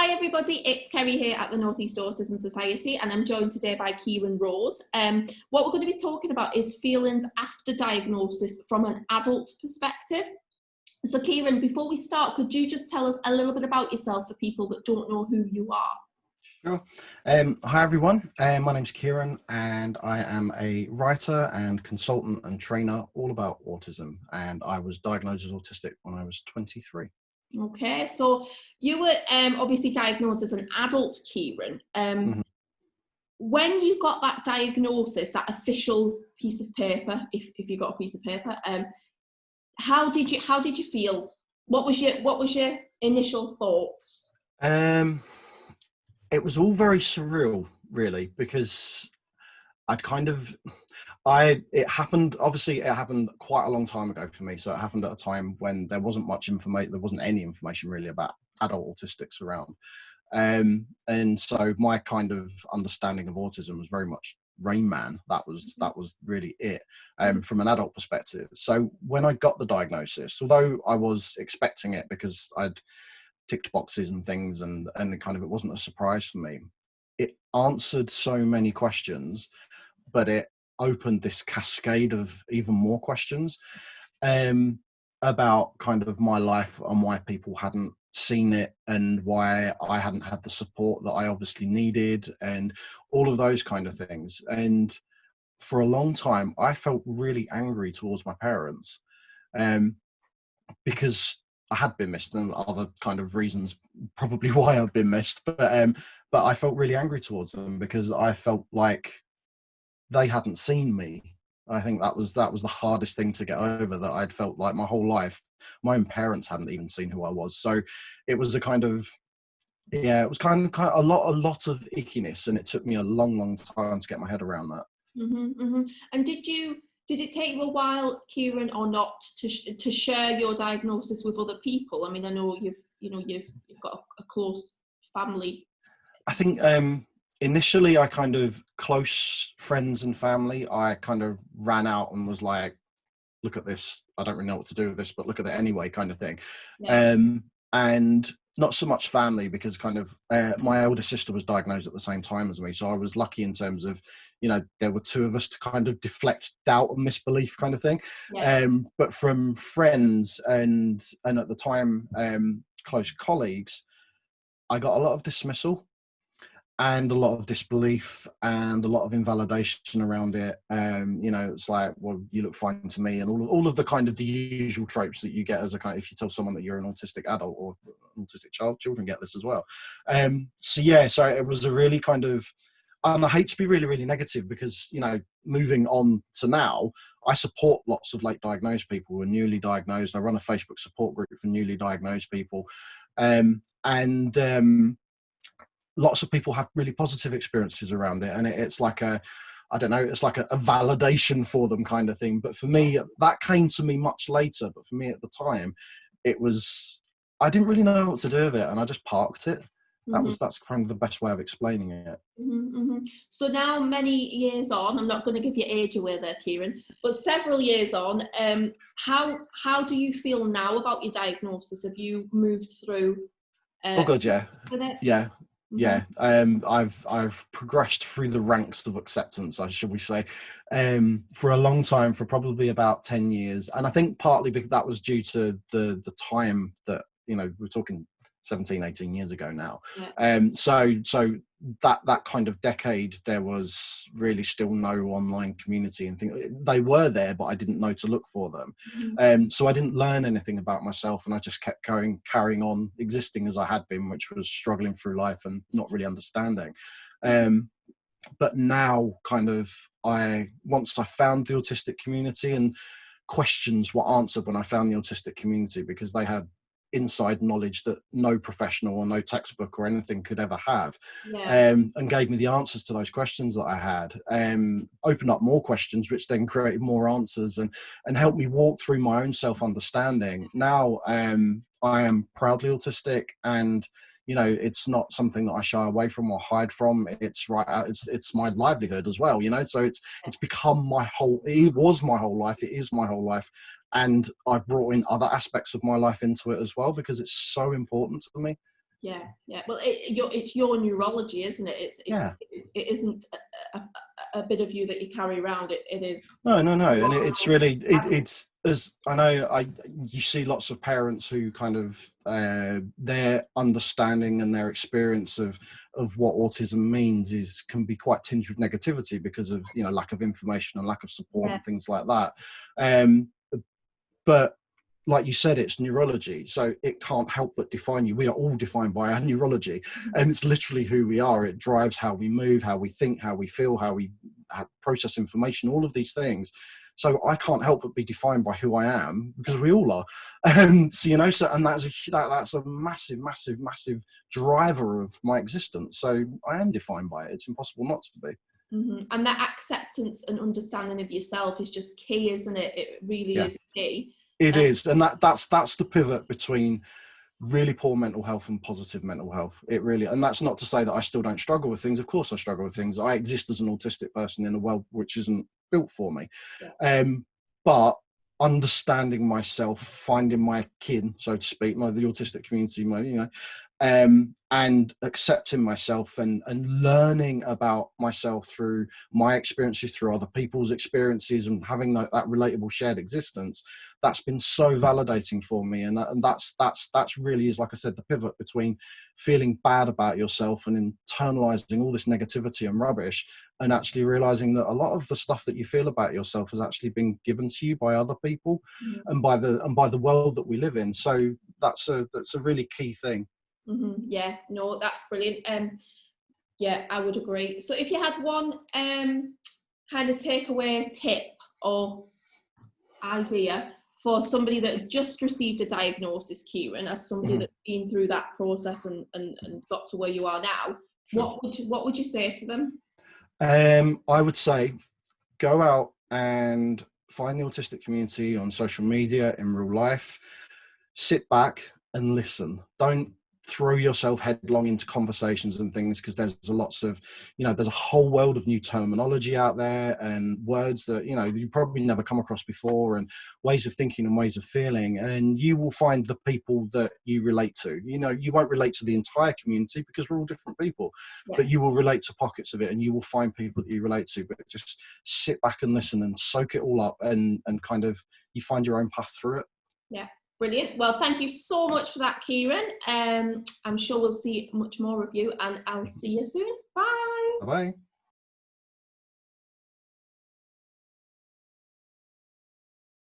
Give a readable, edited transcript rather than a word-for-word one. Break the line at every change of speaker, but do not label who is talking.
Hi everybody, it's Kerrie here at the North East Autism Society, and I'm joined today by Kieran Rose. What we're going to be talking about is feelings after diagnosis from an adult perspective. So Kieran, before we start, could you just tell us a little bit about yourself for people that don't know who you are?
Sure. Hi everyone, my name's Kieran and I am a writer and consultant and trainer all about autism, and I was diagnosed as autistic when I was 23.
Okay, so you were obviously diagnosed as an adult, Kieran. When you got that diagnosis, that official piece of paper, if you got a piece of paper, how did you feel? What was your initial thoughts?
It was all very surreal, really, because it happened quite a long time ago for me. So it happened at a time when there wasn't much information, there wasn't any information really about adult autistics around. And so my kind of understanding of autism was very much Rain Man. That was really it, from an adult perspective. So when I got the diagnosis, although I was expecting it because I'd ticked boxes and things, and kind of it wasn't a surprise for me, it answered so many questions, but it opened this cascade of even more questions about kind of my life and why people hadn't seen it and why I hadn't had the support that I obviously needed and all of those kind of things. And for a long time, I felt really angry towards my parents because I had been missed, and other kind of reasons probably why I've been missed. But I felt really angry towards them because I felt like they hadn't seen me. I think that was the hardest thing to get over, that I'd felt like my whole life my own parents hadn't even seen who I was. So it was a kind of, yeah, it was kind of a lot of ickiness, and it took me a long time to get my head around that.
And did it take you a while, Kieran, or not, to share your diagnosis with other people? I mean, I know you've got a close family.
I think initially I kind of, close friends and family, I kind of ran out and was like, look at this, I don't really know what to do with this, but look at it anyway, kind of thing.
Yeah.
And not so much family, because kind of my elder sister was diagnosed at the same time as me, so I was lucky in terms of, there were two of us to kind of deflect doubt and misbelief kind of thing.
Yeah.
But from friends and at the time close colleagues, I got a lot of dismissal and a lot of disbelief and a lot of invalidation around it. It's like, well, you look fine to me, and all of the kind of the usual tropes that you get as a kind of, if you tell someone that you're an autistic adult or an autistic child, children get this as well. So it was a really kind of, and I hate to be really negative, because moving on to now, I support lots of late diagnosed people who are newly diagnosed. I run a Facebook support group for newly diagnosed people, and lots of people have really positive experiences around it, and it's like it's like a validation for them kind of thing. But for me, that came to me much later. But for me at the time, I didn't really know what to do with it, and I just parked it. That's kind of the best way of explaining it.
So now, many years on, I'm not going to give your age away there, Kieran, but several years on, how do you feel now about your diagnosis? Have you moved through?
Oh God, yeah,
with it?
yeah. Yeah, I've progressed through the ranks of acceptance, should we say, for a long time, for probably about 10 years. And I think partly because that was due to the time that, we're talking 17, 18 years ago now.
Yeah.
So that kind of decade, there was really still no online community and things. They were there, but I didn't know to look for them. So I didn't learn anything about myself, and I just kept carrying on existing as I had been, which was struggling through life and not really understanding. But now, kind of, once I found the autistic community, and questions were answered when I found the autistic community, because they had inside knowledge that no professional or no textbook or anything could ever have.
Yeah.
And gave me the answers to those questions that I had, opened up more questions, which then created more answers, and helped me walk through my own self-understanding. Now I am proudly autistic, and it's not something that I shy away from or hide from. It's my livelihood as well, so it's become it was my whole life, it is my whole life. And I've brought in other aspects of my life into it as well, because it's so important to me.
Yeah, yeah. Well, it's your neurology, isn't it? It isn't a bit of you that you carry around. It is.
No, and it's really it's as I know. You see lots of parents who kind of their understanding and their experience of what autism means can be quite tinged with negativity because of lack of information and lack of support and things like that. But like you said, it's neurology, so it can't help but define you. We are all defined by our neurology, and it's literally who we are. It drives how we move, how we think, how we feel, how we process information, all of these things. So I can't help but be defined by who I am, because we all are. And that's a massive driver of my existence. So I am defined by it. It's impossible not to be.
Mm-hmm. And that acceptance and understanding of yourself is just key, isn't it? It really is key.
It is, and that's the pivot between really poor mental health and positive mental health. It really, and that's not to say that I still don't struggle with things. Of course I struggle with things. I exist as an autistic person in a world which isn't built for me. But understanding myself, finding my kin, so to speak, the autistic community, and accepting myself and learning about myself through my experiences, through other people's experiences, and having that relatable shared existence, that's been so validating for me. And that's really is, like I said, the pivot between feeling bad about yourself and internalizing all this negativity and rubbish, and actually realizing that a lot of the stuff that you feel about yourself has actually been given to you by other people, and by the world that we live in. So that's a really key thing.
Mm-hmm. Yeah, no, that's brilliant. Yeah, I would agree. So if you had one kind of takeaway tip or idea for somebody that just received a diagnosis, Kieran, as somebody that's been through that process and got to where you are now, sure, what would you say to them?
I would say go out and find the autistic community on social media, in real life. Sit back and listen. Don't throw yourself headlong into conversations and things, because there's lots of, there's a whole world of new terminology out there and words that, you probably never come across before, and ways of thinking and ways of feeling. And you will find the people that you relate to. You won't relate to the entire community because we're all different people, but you will relate to pockets of it, and you will find people that you relate to. But just sit back and listen and soak it all up, and kind of you find your own path through it.
Yeah. Brilliant. Well, thank you so much for that, Kieran. I'm sure we'll see much more of you, and I'll see you soon. Bye.
Bye-bye.